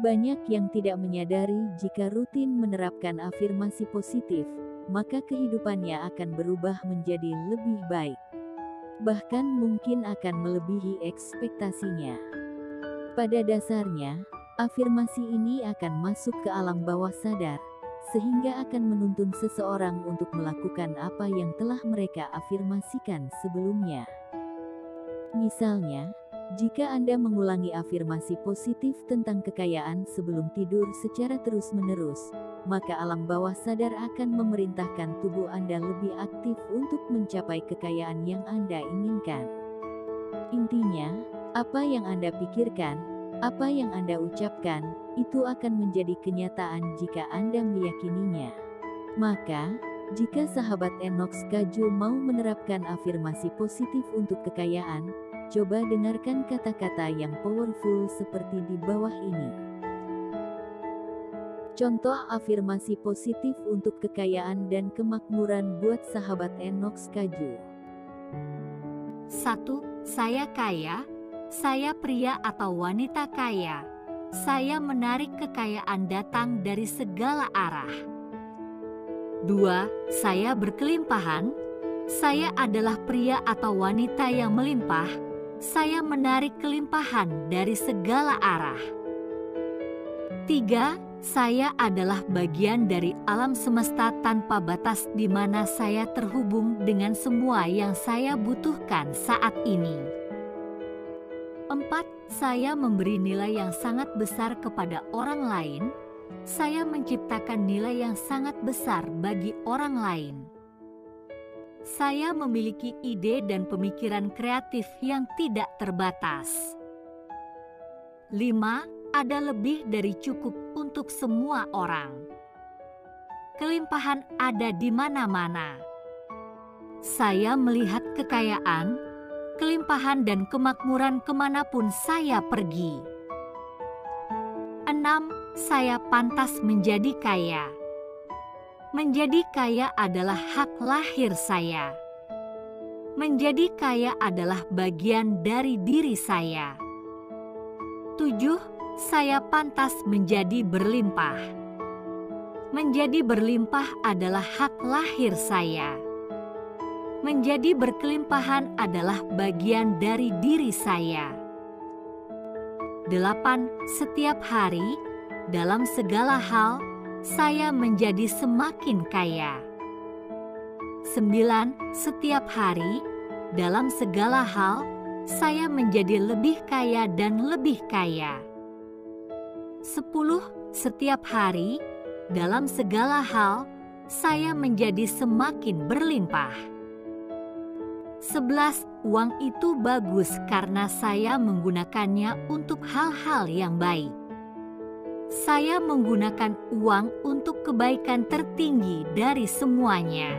Banyak yang tidak menyadari jika rutin menerapkan afirmasi positif, maka kehidupannya akan berubah menjadi lebih baik. Bahkan mungkin akan melebihi ekspektasinya. Pada dasarnya, afirmasi ini akan masuk ke alam bawah sadar, sehingga akan menuntun seseorang untuk melakukan apa yang telah mereka afirmasikan sebelumnya. Misalnya, jika Anda mengulangi afirmasi positif tentang kekayaan sebelum tidur secara terus-menerus, maka alam bawah sadar akan memerintahkan tubuh Anda lebih aktif untuk mencapai kekayaan yang Anda inginkan. Intinya, apa yang Anda pikirkan, apa yang Anda ucapkan, itu akan menjadi kenyataan jika Anda meyakininya. Maka, jika sahabat Enox Kaju mau menerapkan afirmasi positif untuk kekayaan, coba dengarkan kata-kata yang powerful seperti di bawah ini. Contoh afirmasi positif untuk kekayaan dan kemakmuran buat sahabat Enox Kaju. 1. Saya kaya. Saya pria atau wanita kaya. Saya menarik kekayaan datang dari segala arah. 2. Saya berkelimpahan. Saya adalah pria atau wanita yang melimpah. Saya menarik kelimpahan dari segala arah. 3. Saya adalah bagian dari alam semesta tanpa batas di mana saya terhubung dengan semua yang saya butuhkan saat ini. 4. Saya memberi nilai yang sangat besar kepada orang lain. Saya menciptakan nilai yang sangat besar bagi orang lain. Saya memiliki ide dan pemikiran kreatif yang tidak terbatas. 5. Ada lebih dari cukup untuk semua orang. Kelimpahan ada di mana-mana. Saya melihat kekayaan, kelimpahan dan kemakmuran kemanapun saya pergi. 6. Saya pantas menjadi kaya. Menjadi kaya adalah hak lahir saya. Menjadi kaya adalah bagian dari diri saya. 7. Saya pantas menjadi berlimpah. Menjadi berlimpah adalah hak lahir saya. Menjadi berkelimpahan adalah bagian dari diri saya. 8. Setiap hari, dalam segala hal, saya menjadi semakin kaya. 9. Setiap hari, dalam segala hal, saya menjadi lebih kaya dan lebih kaya. 10. Setiap hari, dalam segala hal, saya menjadi semakin berlimpah. 11. Uang itu bagus karena saya menggunakannya untuk hal-hal yang baik. Saya menggunakan uang untuk kebaikan tertinggi dari semuanya.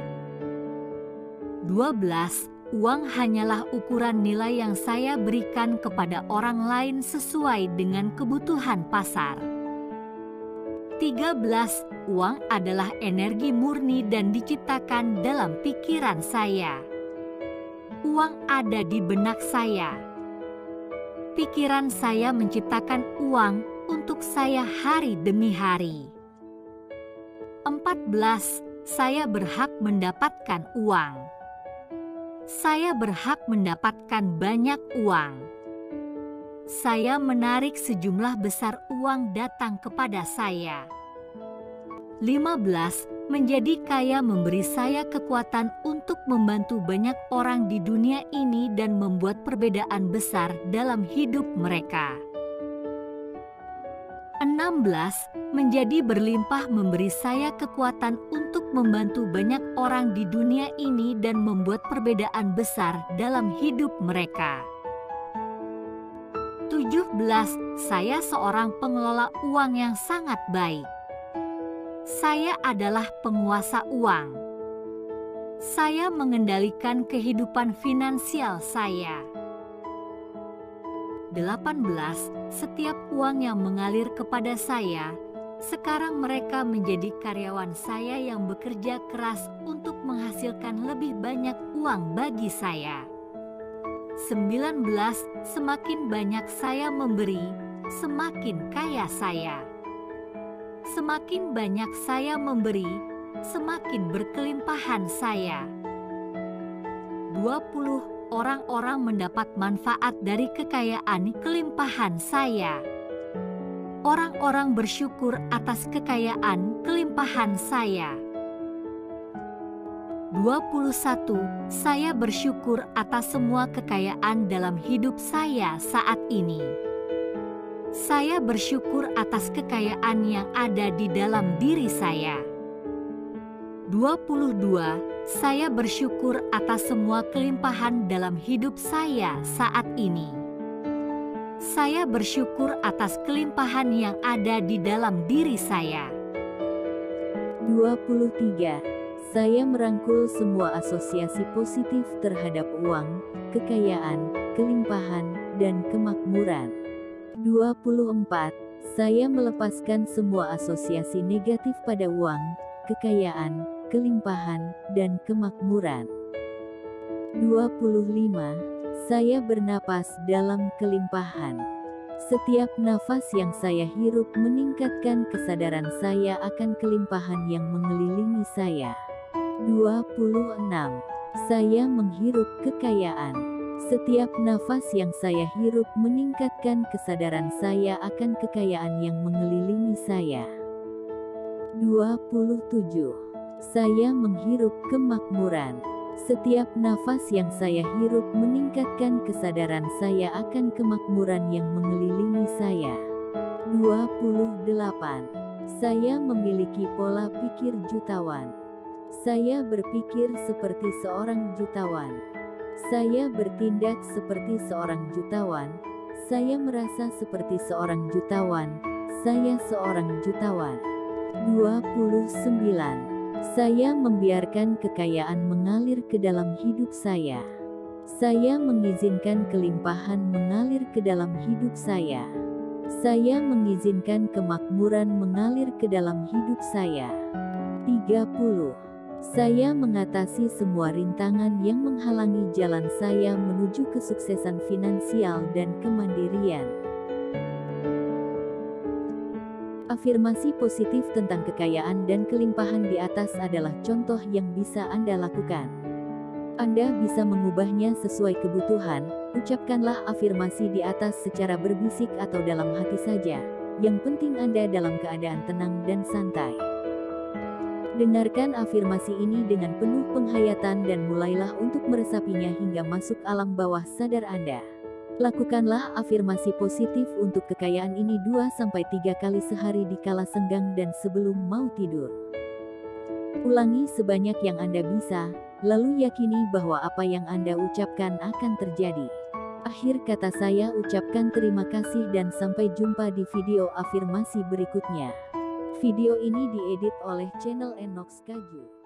12. Uang hanyalah ukuran nilai yang saya berikan kepada orang lain sesuai dengan kebutuhan pasar. 13. Uang adalah energi murni dan diciptakan dalam pikiran saya. Uang ada di benak saya. Pikiran saya menciptakan uang untuk saya hari demi hari. 14. Saya berhak mendapatkan uang. Saya berhak mendapatkan banyak uang. Saya menarik sejumlah besar uang datang kepada saya. 15. Menjadi kaya memberi saya kekuatan untuk membantu banyak orang di dunia ini dan membuat perbedaan besar dalam hidup mereka. 16. Menjadi berlimpah memberi saya kekuatan untuk membantu banyak orang di dunia ini dan membuat perbedaan besar dalam hidup mereka. 17. Saya seorang pengelola uang yang sangat baik. Saya adalah penguasa uang. Saya mengendalikan kehidupan finansial saya. 18. Setiap uang yang mengalir kepada saya, sekarang mereka menjadi karyawan saya yang bekerja keras untuk menghasilkan lebih banyak uang bagi saya. 19. Semakin banyak saya memberi, semakin kaya saya. Semakin banyak saya memberi, semakin berkelimpahan saya. 20 orang-orang mendapat manfaat dari kekayaan kelimpahan saya. Orang-orang bersyukur atas kekayaan kelimpahan saya. 21. Saya bersyukur atas semua kekayaan dalam hidup saya saat ini. Saya bersyukur atas kekayaan yang ada di dalam diri saya. 22. Saya bersyukur atas semua kelimpahan dalam hidup saya saat ini. Saya bersyukur atas kelimpahan yang ada di dalam diri saya. 23. Saya merangkul semua asosiasi positif terhadap uang, kekayaan, kelimpahan, dan kemakmuran. 24. Saya melepaskan semua asosiasi negatif pada uang, kekayaan, kelimpahan, dan kemakmuran. 25. Saya bernapas dalam kelimpahan. Setiap nafas yang saya hirup meningkatkan kesadaran saya akan kelimpahan yang mengelilingi saya. 26. Saya menghirup kekayaan. Setiap nafas yang saya hirup meningkatkan kesadaran saya akan kekayaan yang mengelilingi saya. 27. Saya menghirup kemakmuran. Setiap nafas yang saya hirup meningkatkan kesadaran saya akan kemakmuran yang mengelilingi saya. 28. Saya memiliki pola pikir jutawan. Saya berpikir seperti seorang jutawan. Saya bertindak seperti seorang jutawan. Saya merasa seperti seorang jutawan. Saya seorang jutawan. 29. Saya membiarkan kekayaan mengalir ke dalam hidup saya. Saya mengizinkan kelimpahan mengalir ke dalam hidup saya. Saya mengizinkan kemakmuran mengalir ke dalam hidup saya. 30. Saya mengatasi semua rintangan yang menghalangi jalan saya menuju kesuksesan finansial dan kemandirian. Afirmasi positif tentang kekayaan dan kelimpahan di atas adalah contoh yang bisa Anda lakukan. Anda bisa mengubahnya sesuai kebutuhan. Ucapkanlah afirmasi di atas secara berbisik atau dalam hati saja. Yang penting Anda dalam keadaan tenang dan santai. Dengarkan afirmasi ini dengan penuh penghayatan dan mulailah untuk meresapinya hingga masuk alam bawah sadar Anda. Lakukanlah afirmasi positif untuk kekayaan ini 2-3 kali sehari di kala senggang dan sebelum mau tidur. Ulangi sebanyak yang Anda bisa, lalu yakini bahwa apa yang Anda ucapkan akan terjadi. Akhir kata saya ucapkan terima kasih dan sampai jumpa di video afirmasi berikutnya. Video ini diedit oleh channel Enox Kaju.